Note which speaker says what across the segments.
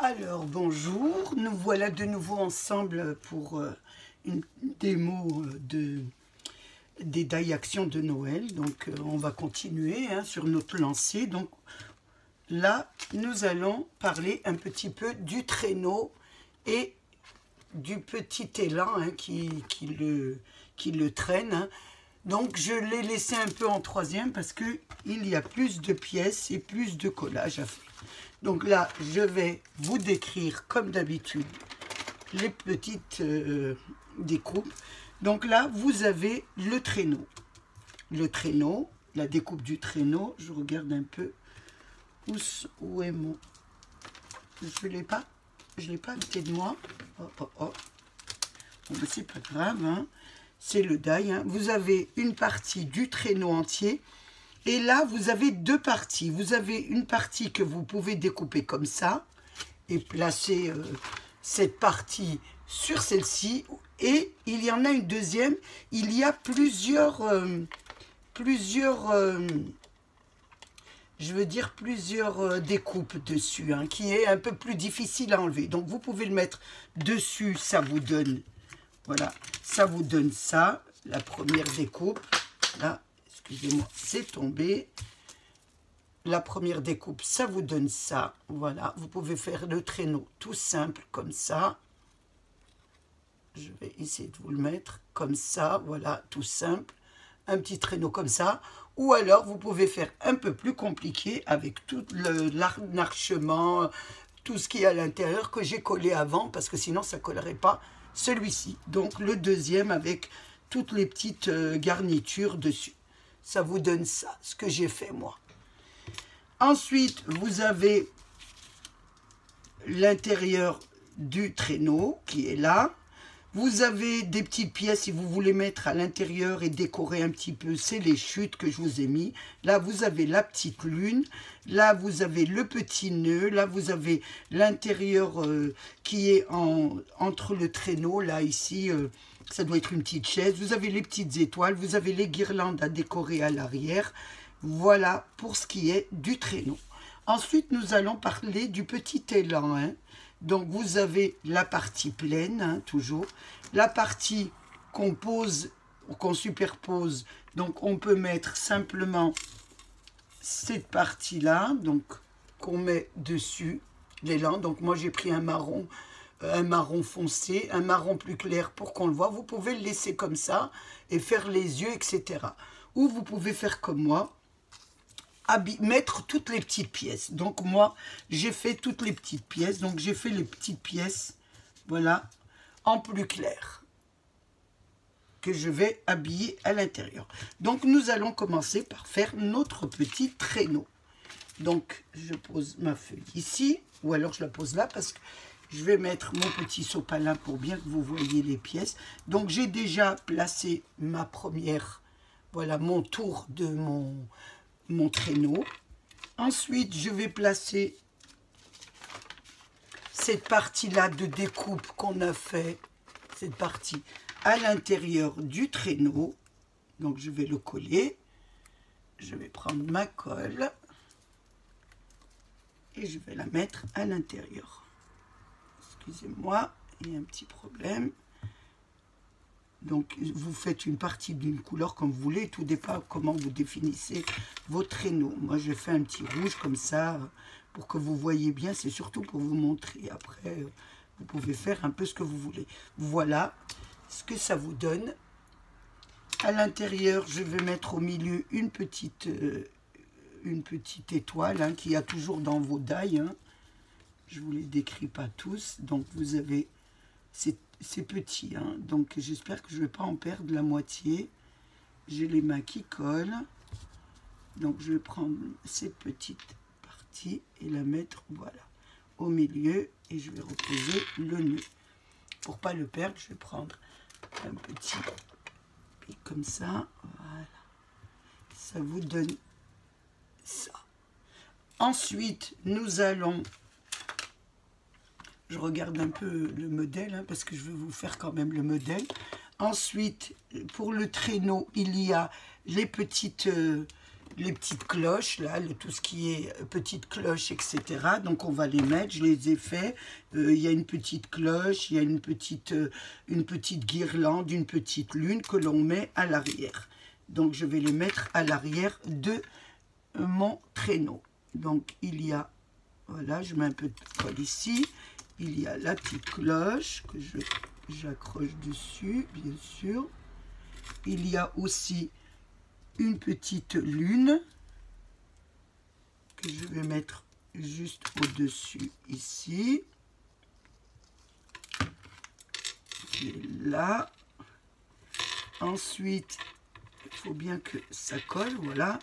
Speaker 1: Alors bonjour, nous voilà de nouveau ensemble pour une démo des die actions de Noël. Donc on va continuer sur notre lancée. Donc là nous allons parler un petit peu du traîneau et du petit élan qui le traîne. Donc je l'ai laissé un peu en troisième parce qu'il y a plus de pièces et plus de collage à faire. Donc là, je vais vous décrire comme d'habitude les petites découpes. Donc là, vous avez le traîneau. Le traîneau, la découpe du traîneau. Je regarde un peu où est mon... Je ne l'ai pas à côté de moi. Oh, oh, oh. Bon, ben, c'est pas grave, hein. C'est le die. Hein. Vous avez une partie du traîneau entier. Et là, vous avez deux parties. Vous avez une partie que vous pouvez découper comme ça et placer cette partie sur celle-ci. Et il y en a une deuxième. Il y a plusieurs découpes dessus, hein, qui est un peu plus difficile à enlever. Donc, vous pouvez le mettre dessus. Ça vous donne, voilà, ça vous donne ça, la première découpe. Là. Excusez-moi, c'est tombé. La première découpe, ça vous donne ça. Voilà, vous pouvez faire le traîneau tout simple comme ça. Je vais essayer de vous le mettre comme ça. Voilà, tout simple. Un petit traîneau comme ça. Ou alors, vous pouvez faire un peu plus compliqué avec tout l'arnachement, tout ce qui est à l'intérieur que j'ai collé avant, parce que sinon, ça ne collerait pas celui-ci. Donc, le deuxième avec toutes les petites garnitures dessus. Ça vous donne ça, ce que j'ai fait moi. Ensuite, vous avez l'intérieur du traîneau qui est là. Vous avez des petites pièces si vous voulez mettre à l'intérieur et décorer un petit peu. C'est les chutes que je vous ai mis. Là, vous avez la petite lune. Là, vous avez le petit nœud. Là, vous avez l'intérieur qui est entre le traîneau. Là, ici... ça doit être une petite chaise. Vous avez les petites étoiles. Vous avez les guirlandes à décorer à l'arrière. Voilà pour ce qui est du traîneau. Ensuite, nous allons parler du petit élan. Hein. Donc, vous avez la partie pleine, hein, toujours. La partie qu'on pose, qu'on superpose. Donc, on peut mettre simplement cette partie-là. Donc, qu'on met dessus l'élan. Donc, moi, j'ai pris un marron foncé, un marron plus clair pour qu'on le voit. Vous pouvez le laisser comme ça et faire les yeux, etc. Ou vous pouvez faire comme moi, mettre toutes les petites pièces. Donc moi, j'ai fait toutes les petites pièces. Donc j'ai fait les petites pièces, voilà, en plus clair, que je vais habiller à l'intérieur. Donc nous allons commencer par faire notre petit traîneau. Donc je pose ma feuille ici, ou alors je la pose là parce que je vais mettre mon petit sopalin pour bien que vous voyez les pièces. Donc, j'ai déjà placé ma première, voilà, mon tour de mon traîneau. Ensuite, je vais placer cette partie-là de découpe qu'on a fait, cette partie à l'intérieur du traîneau. Donc, je vais le coller. Je vais prendre ma colle et je vais la mettre à l'intérieur. Excusez-moi, il y a un petit problème. Donc, vous faites une partie d'une couleur comme vous voulez. Tout dépend comment vous définissez vos traîneaux. Moi, je fais un petit rouge comme ça pour que vous voyez bien. C'est surtout pour vous montrer. Après, vous pouvez faire un peu ce que vous voulez. Voilà ce que ça vous donne. À l'intérieur, je vais mettre au milieu une petite étoile hein, qu'il y a toujours dans vos die. Hein. Je ne vous les décris pas tous. Donc, vous avez... C'est petit. Hein. Donc, j'espère que je ne vais pas en perdre la moitié. J'ai les mains qui collent. Donc, je vais prendre ces petites parties et la mettre, voilà, au milieu. Et je vais reposer le nœud. Pour ne pas le perdre, je vais prendre un petit pic comme ça. Voilà. Ça vous donne ça. Ensuite, nous allons... Je regarde un peu le modèle, hein, parce que je vais vous faire quand même le modèle. Ensuite, pour le traîneau, il y a les petites les petites cloches, là, tout ce qui est petites cloches, etc. Donc on va les mettre, je les ai fait. Il y a une petite cloche, il y a une petite guirlande, une petite lune que l'on met à l'arrière. Donc je vais les mettre à l'arrière de mon traîneau. Donc il y a, voilà, je mets un peu de colle ici. Il y a la petite cloche que j'accroche dessus, bien sûr. Il y a aussi une petite lune que je vais mettre juste au-dessus ici. Qui est là. Ensuite, il faut bien que ça colle, voilà.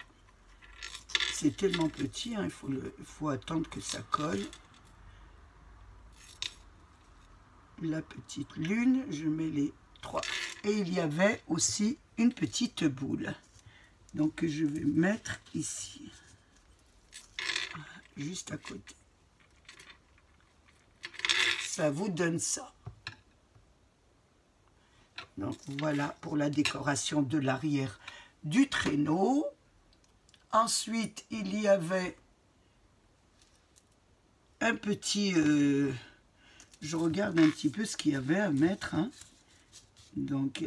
Speaker 1: C'est tellement petit, hein, il faut attendre que ça colle. La petite lune, je mets les 3. Et il y avait aussi une petite boule. Donc je vais mettre ici. Voilà, juste à côté. Ça vous donne ça. Donc voilà pour la décoration de l'arrière du traîneau. Ensuite, il y avait un petit... je regarde un petit peu ce qu'il y avait à mettre. Hein. Donc,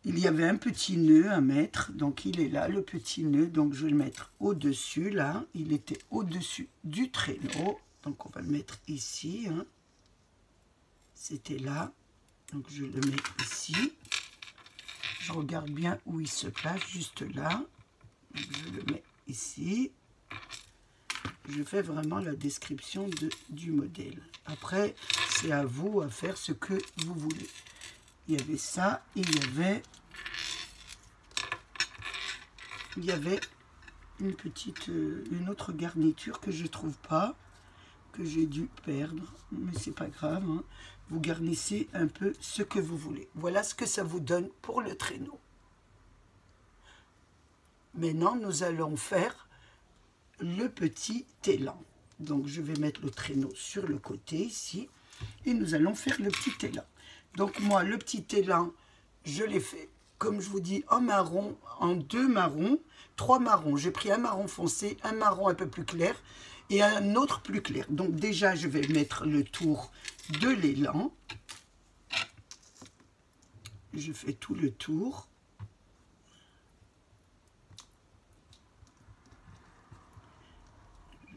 Speaker 1: il y avait un petit nœud à mettre. Donc, il est là, le petit nœud. Donc, je vais le mettre au-dessus, là. Il était au-dessus du traîneau. Donc, on va le mettre ici. Hein. C'était là. Donc, je le mets ici. Je regarde bien où il se place, juste là. Donc, je le mets ici. Je fais vraiment la description du modèle. Après, c'est à vous à faire ce que vous voulez. Il y avait ça, il y avait une autre garniture que je ne trouve pas, que j'ai dû perdre, mais c'est pas grave. Hein. Vous garnissez un peu ce que vous voulez. Voilà ce que ça vous donne pour le traîneau. Maintenant, nous allons faire le petit élan. Donc, je vais mettre le traîneau sur le côté ici et nous allons faire le petit élan. Donc, moi, le petit élan, je l'ai fait, comme je vous dis, en marron, en 2 marrons, 3 marrons. J'ai pris un marron foncé, un marron un peu plus clair et un autre plus clair. Donc, déjà, je vais mettre le tour de l'élan. Je fais tout le tour.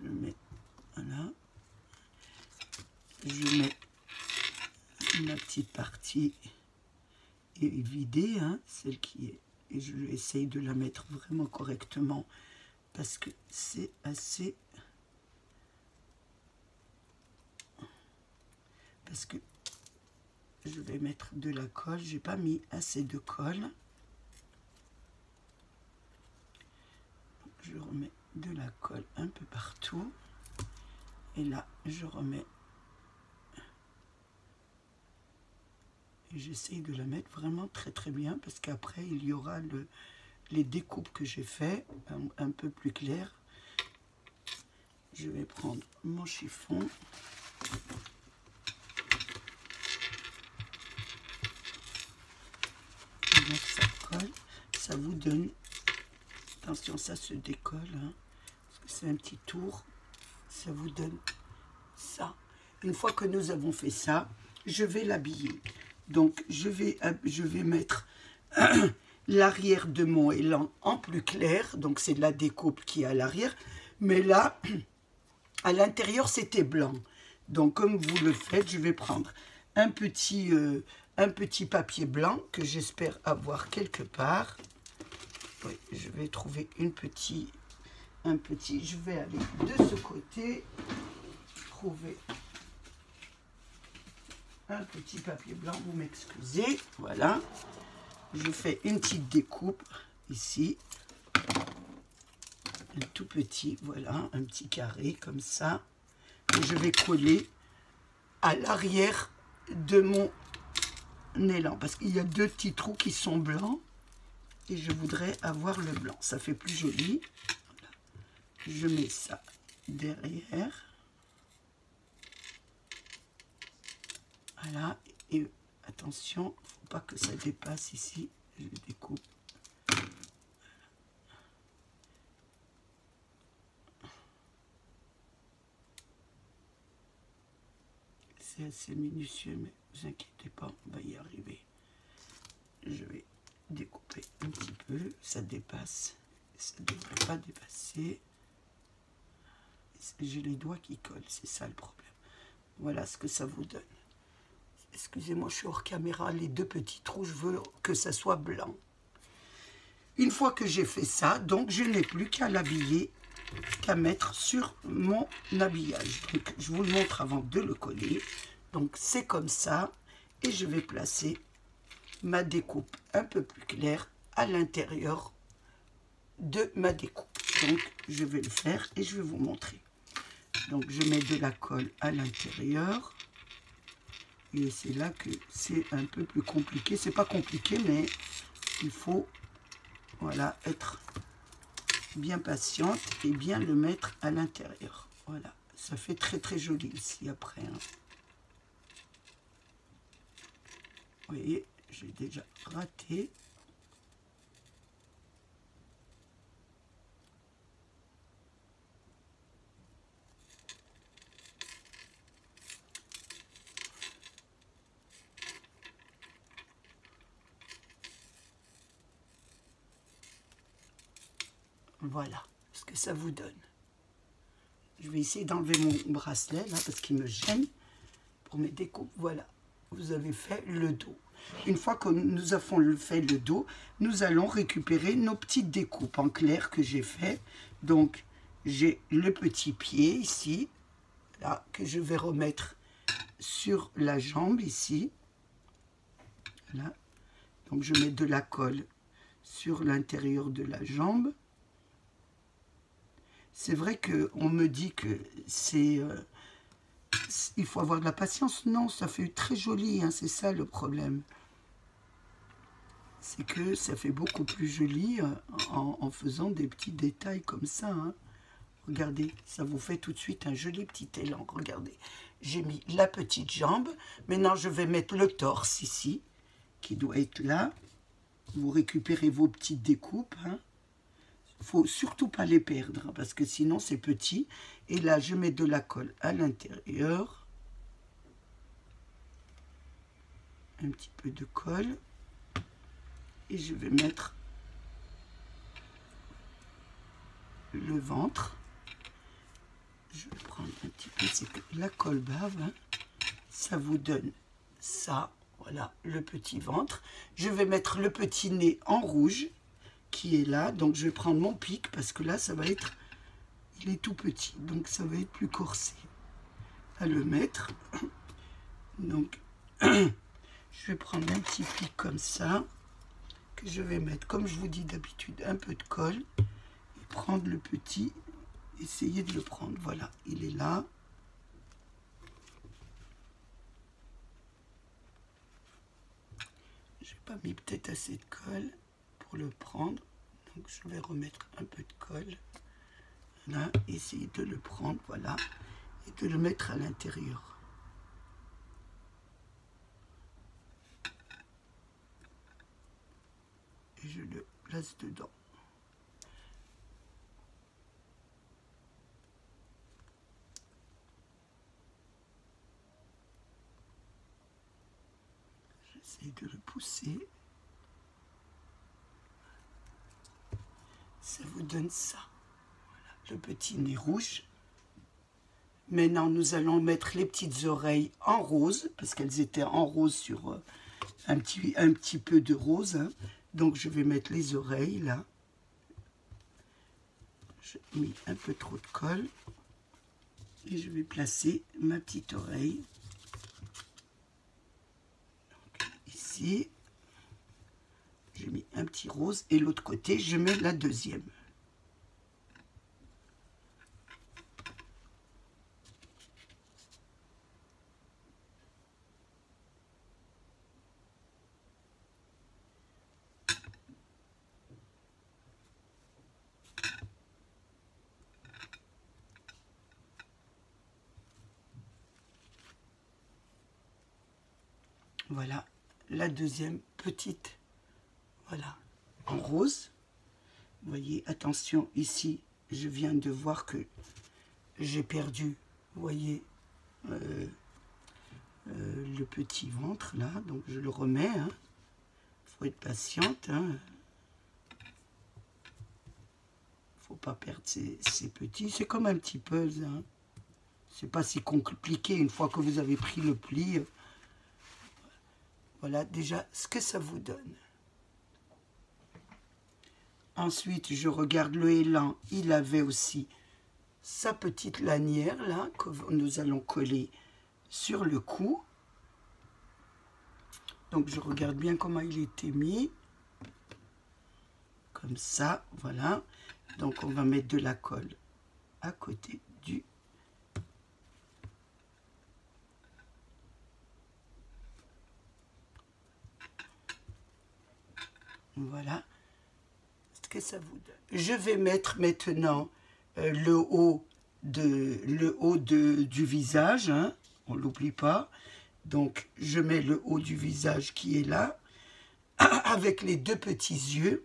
Speaker 1: Je mets, voilà, je mets ma petite partie est vidée, hein, celle qui est, et je vais essayer de la mettre vraiment correctement parce que c'est assez, parce que je vais mettre de la colle, j'ai pas mis assez de colle, je remets de la colle un peu partout et là je remets et j'essaye de la mettre vraiment très très bien parce qu'après il y aura les découpes que j'ai fait un peu plus claires. Je vais prendre mon chiffon, donc ça colle, ça vous donne, attention ça se décolle, hein, parce que c'est un petit tour, ça vous donne ça. Une fois que nous avons fait ça, je vais l'habiller. Donc je vais mettre l'arrière de mon élan en plus clair, donc c'est de la découpe qui est à l'arrière, mais là à l'intérieur c'était blanc. Donc comme vous le faites, je vais prendre un petit papier blanc que j'espère avoir quelque part. Oui, je vais trouver je vais aller de ce côté, trouver un petit papier blanc, vous m'excusez, voilà. Je fais une petite découpe ici, un tout petit, voilà, un petit carré comme ça. Et je vais coller à l'arrière de mon élan, parce qu'il y a 2 petits trous qui sont blancs, et je voudrais avoir le blanc, ça fait plus joli. Voilà. Je mets ça derrière. Voilà, et attention, il ne faut pas que ça dépasse ici, je découpe. C'est assez minutieux, mais ne vous inquiétez pas, on va y arriver. Je vais découper un petit peu, ça dépasse, ça ne devrait pas dépasser. J'ai les doigts qui collent, c'est ça le problème. Voilà ce que ça vous donne. Excusez-moi, je suis hors caméra, les deux petits trous, je veux que ça soit blanc. Une fois que j'ai fait ça, donc je n'ai plus qu'à l'habiller, qu'à mettre sur mon habillage. Donc je vous le montre avant de le coller. Donc c'est comme ça, et je vais placer ma découpe un peu plus claire à l'intérieur de ma découpe. Donc je vais le faire et je vais vous montrer. Donc je mets de la colle à l'intérieur. Et c'est là que c'est un peu plus compliqué. C'est pas compliqué, mais il faut, voilà, être bien patiente et bien le mettre à l'intérieur. Voilà, ça fait très très joli ici après. Hein. Vous voyez, j'ai déjà raté. Voilà ce que ça vous donne. Je vais essayer d'enlever mon bracelet là parce qu'il me gêne pour mes découpes. Voilà, vous avez fait le dos. Une fois que nous avons fait le dos, nous allons récupérer nos petites découpes en clair que j'ai fait. Donc, j'ai le petit pied ici, là, que je vais remettre sur la jambe ici. Voilà. Donc, je mets de la colle sur l'intérieur de la jambe. C'est vrai qu'on me dit que c'est... il faut avoir de la patience. Non, ça fait très joli, hein, c'est ça le problème. C'est que ça fait beaucoup plus joli en faisant des petits détails comme ça. Hein. Regardez, ça vous fait tout de suite un joli petit élan. Regardez, j'ai mis la petite jambe. Maintenant, je vais mettre le torse ici, qui doit être là. Vous récupérez vos petites découpes, hein. Faut surtout pas les perdre, parce que sinon c'est petit. Et là, je mets de la colle à l'intérieur. Un petit peu de colle. Et je vais mettre le ventre. Je vais prendre un petit peu, c'est que la colle bave, hein, ça vous donne ça. Voilà, le petit ventre. Je vais mettre le petit nez en rouge. Qui est là, donc je vais prendre mon pic parce que là ça va être, il est tout petit, donc ça va être plus corsé à le mettre. Donc je vais prendre un petit pic comme ça que je vais mettre, comme je vous dis d'habitude, un peu de colle et prendre le petit, essayer de le prendre. Voilà, il est là. J'ai pas mis peut-être assez de colle pour le prendre, donc je vais remettre un peu de colle là, essayer de le prendre, voilà, et de le mettre à l'intérieur. Et je le place dedans. J'essaie de le pousser. Ça vous donne ça. Voilà, le petit nez rouge. Maintenant, nous allons mettre les petites oreilles en rose, parce qu'elles étaient en rose sur un petit peu de rose. Hein. Donc, je vais mettre les oreilles là. J'ai mis un peu trop de colle. Et je vais placer ma petite oreille. Donc, ici. J'ai mis un petit rose et l'autre côté, je mets la deuxième. Voilà la deuxième petite. Voilà, en rose. Vous voyez, attention, ici, je viens de voir que j'ai perdu, vous voyez, le petit ventre là, donc je le remets, hein. Faut être patiente, hein. Faut pas perdre ses petits, c'est comme un petit puzzle, hein. C'est pas si compliqué une fois que vous avez pris le pli. Voilà déjà ce que ça vous donne. Ensuite, je regarde le élan, il avait aussi sa petite lanière là que nous allons coller sur le cou. Donc je regarde bien comment il était mis. Comme ça, voilà. Donc on va mettre de la colle à côté du... Voilà ce que ça vous donne. Je vais mettre maintenant le haut du visage, hein, on ne l'oublie pas. Donc je mets le haut du visage qui est là, avec les deux petits yeux.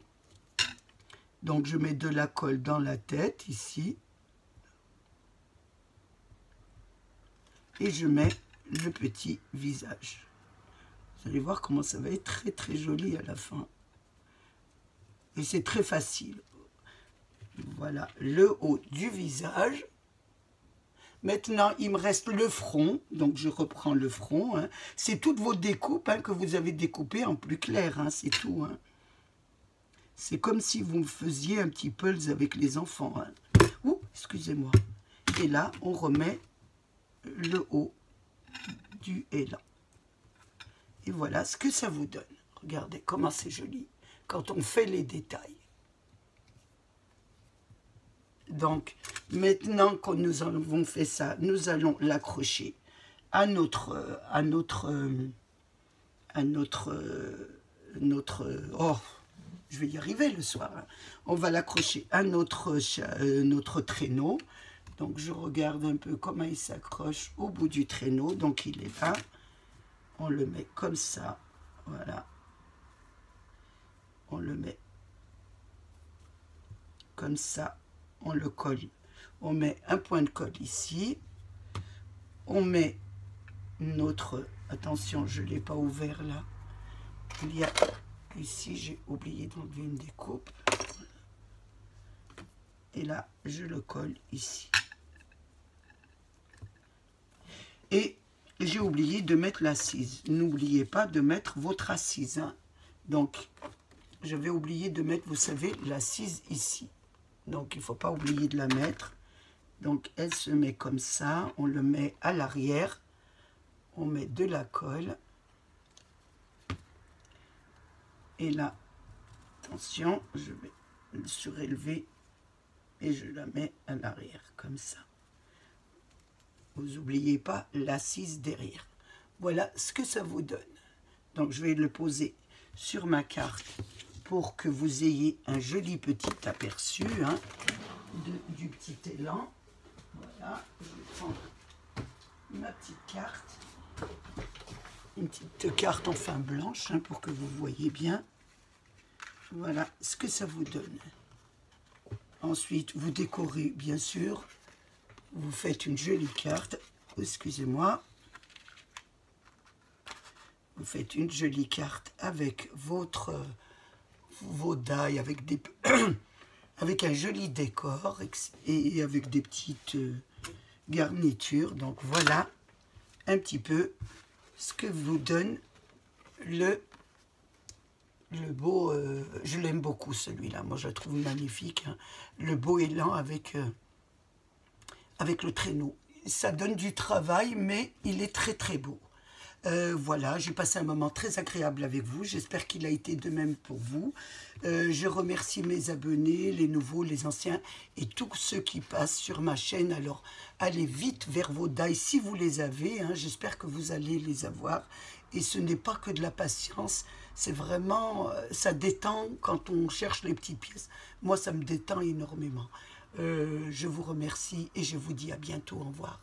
Speaker 1: Donc je mets de la colle dans la tête, ici. Et je mets le petit visage. Vous allez voir comment ça va être très très joli à la fin. Et c'est très facile. Voilà le haut du visage. Maintenant, il me reste le front. Donc, je reprends le front. Hein. C'est toutes vos découpes, hein, que vous avez découpées en plus clair. Hein, c'est tout. Hein. C'est comme si vous faisiez un petit puzzle avec les enfants. Hein. Ouh, excusez-moi. Et là, on remet le haut du élan. Et voilà ce que ça vous donne. Regardez comment c'est joli quand on fait les détails. Donc, maintenant que nous avons fait ça, nous allons l'accrocher à notre oh, je vais y arriver le soir. Hein. On va l'accrocher à notre traîneau. Donc, je regarde un peu comment il s'accroche au bout du traîneau. Donc, il est là. On le met comme ça. Voilà. On le met comme ça. On le colle. On met un point de colle ici. On met notre... Attention, je ne l'ai pas ouvert là. Il y a... Ici, j'ai oublié d'enlever une découpe. Et là, je le colle ici. Et j'ai oublié de mettre l'assise. N'oubliez pas de mettre votre assise. Hein. Donc, je vais oublier de mettre, vous savez, l'assise ici. Donc, il ne faut pas oublier de la mettre. Donc, elle se met comme ça. On le met à l'arrière. On met de la colle. Et là, attention, je vais le surélever et je la mets à l'arrière, comme ça. Vous n'oubliez pas l'assise derrière. Voilà ce que ça vous donne. Donc, je vais le poser sur ma carte pour que vous ayez un joli petit aperçu, hein, du petit élan. Voilà, je vais prendre ma petite carte. Une petite carte en fin blanche, hein, pour que vous voyez bien. Voilà ce que ça vous donne. Ensuite, vous décorez, bien sûr. Vous faites une jolie carte. Excusez-moi. Vous faites une jolie carte avec vos dailles, avec des avec un joli décor et avec des petites garnitures. Donc voilà un petit peu ce que vous donne le beau, je l'aime beaucoup celui-là, moi je le trouve magnifique, hein. Le beau élan avec le traîneau. Ça donne du travail, mais il est très très beau. Voilà, j'ai passé un moment très agréable avec vous, j'espère qu'il a été de même pour vous. Je remercie mes abonnés, les nouveaux, les anciens et tous ceux qui passent sur ma chaîne. Alors allez vite vers vos dailles si vous les avez, hein. J'espère que vous allez les avoir. Et ce n'est pas que de la patience, c'est vraiment, ça détend quand on cherche les petites pièces. Moi, ça me détend énormément. Je vous remercie et je vous dis à bientôt. Au revoir.